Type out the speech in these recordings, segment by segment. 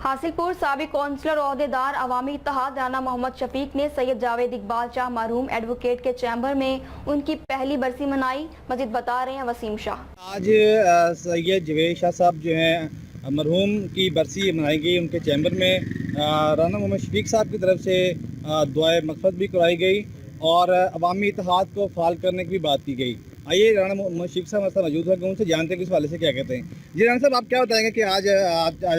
हासिलपुर साबिक कौंसलर ओहदेदार अवामी इत्तेहाद राना मोहम्मद शफीक ने सैयद जावेद इकबाल शाह मरहूम एडवोकेट के चैम्बर में उनकी पहली बरसी मनाई। मजीद बता रहे हैं वसीम शाह। आज सैयद जावेद शाह साहब जो हैं मरहूम की बरसी मनाई गई। उनके चैम्बर में राना मोहम्मद शफीक साहब की तरफ से दुआए मग़फ़िरत भी कराई गई और अवामी इत्तेहाद को फ़ाल करने की भी बात की गई। आइए राना मोहम्मद शफीक साहब हमारे साथ मौजूद है कि उनसे जानते हैं कि इस हवाले से क्या कहते हैं। जी राना साहब, आप क्या बताएंगे कि आज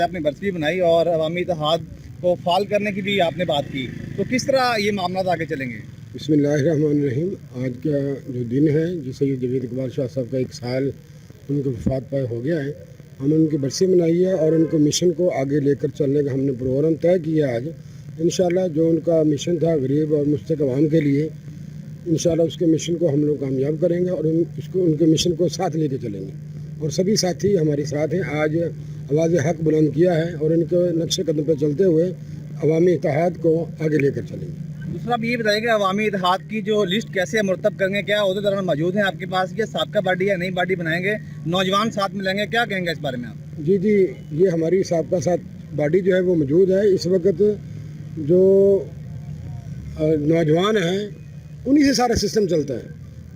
आपने बरसी भी बनाई और अवामी इत्तेहाद को फ़ाल करने की भी आपने बात की, तो किस तरह ये मामला आगे चलेंगे? बिस्मिल्लाहिर्रहमानिर्रहीम। आज का जो दिन है, जो सैयद जावेद इकबाल शाह साहब का 1 साल उनको वफ़ात पाए हो गया है, हमने उनकी बरसी मनाई है और उनको मिशन को आगे लेकर चलने का हमने प्रोग्राम तय किया। आज इंशाल्लाह जो उनका मिशन था गरीब और मुस्तक अवाम के लिए, इंशाल्लाह उसके मिशन को हम लोग कामयाब करेंगे और उनके मिशन को साथ लेके चलेंगे और सभी साथी हमारे साथ हैं। आज आवाज़ हक बुलंद किया है और इनके नक्शे कदम पर चलते हुए अवामी इत्तेहाद को आगे लेकर चलेंगे। दूसरा आप ये बताइए अवामी इत्तेहाद की जो लिस्ट कैसे मुरतब करेंगे, क्या ओहदेदार मौजूद हैं आपके पास, या साबका बॉडी या नई बॉडी बनाएंगे, नौजवान साथ मिलेंगे, क्या कहेंगे इस बारे में आप? जी, ये हमारी साबका साथ बॉडी जो है वो मौजूद है। इस वक्त जो नौजवान हैं उन्हीं से सारा सिस्टम चलता है।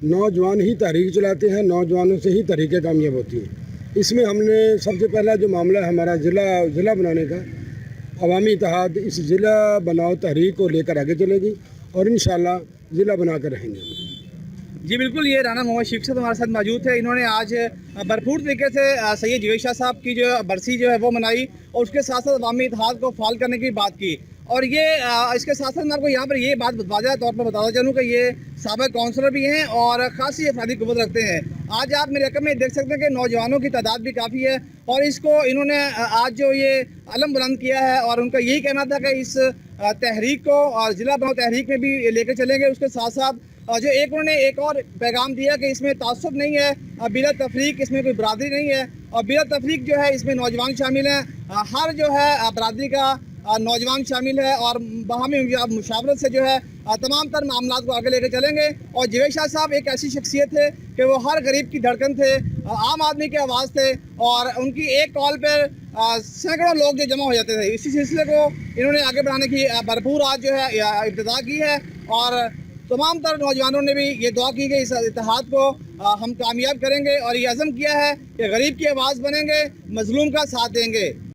नौजवान ही तहरीक चलाते हैं, नौजवानों से ही तहरीकें कामयाब होती हैं। इसमें हमने सबसे पहला जो मामला है हमारा ज़िला बनाने का, अवामी इत्तेहाद इस ज़िला बनाओ तहरीक को लेकर आगे चलेगी और इंशाल्लाह ज़िला बनाकर रहेंगे। जी बिल्कुल, ये राना मोहम्मद शफीक साहब हमारे साथ मौजूद थे। इन्होंने आज भरपूर तरीके से सैयद जावेद शाह साहब की जो बरसी जो है वो मनाई और उसके साथ साथ अवामी इत्तेहाद को फ़ाल करने की बात की। और ये इसके साथ साथ मैं आपको यहाँ पर ये बात वाज़ेह तौर पर बताना चाहूँ कि ये साबिक़ काउंसलर भी हैं और ख़ासी अफरादी क़ुव्वत रखते हैं। आज आप मेरे रकम में देख सकते हैं कि नौजवानों की तादाद भी काफ़ी है और इसको इन्होंने आज जो ये अलम बुलंद किया है और उनका यही कहना था कि इस तहरीक को और ज़िला बनाओ तहरीक में भी लेकर चलेंगे। उसके साथ साथ जो उन्होंने एक और पैगाम दिया कि इसमें तासुब नहीं है, बिला तफरीक इसमें कोई बरादरी नहीं है और बिला तफरीक जो है इसमें नौजवान शामिल हैं, हर जो है बरादरी का नौजवान शामिल है और बाहमी मुशावरत से जो है तमाम तर मामलात को आगे लेकर चलेंगे। और जावेद शाह साहब एक ऐसी शख्सियत थे कि वो हर गरीब की धड़कन थे, आम आदमी की आवाज़ थे और उनकी एक कॉल पर सैकड़ों लोग जो जमा हो जाते थे। इसी सिलसिले को इन्होंने आगे बढ़ाने की भरपूर आज जो है इब्तिदा की है और तमाम तर नौजवानों ने भी ये दुआ की कि इस इत्तेहाद को हम कामयाब करेंगे और ये अज़म किया है कि गरीब की आवाज़ बनेंगे, मज़लूम का साथ देंगे।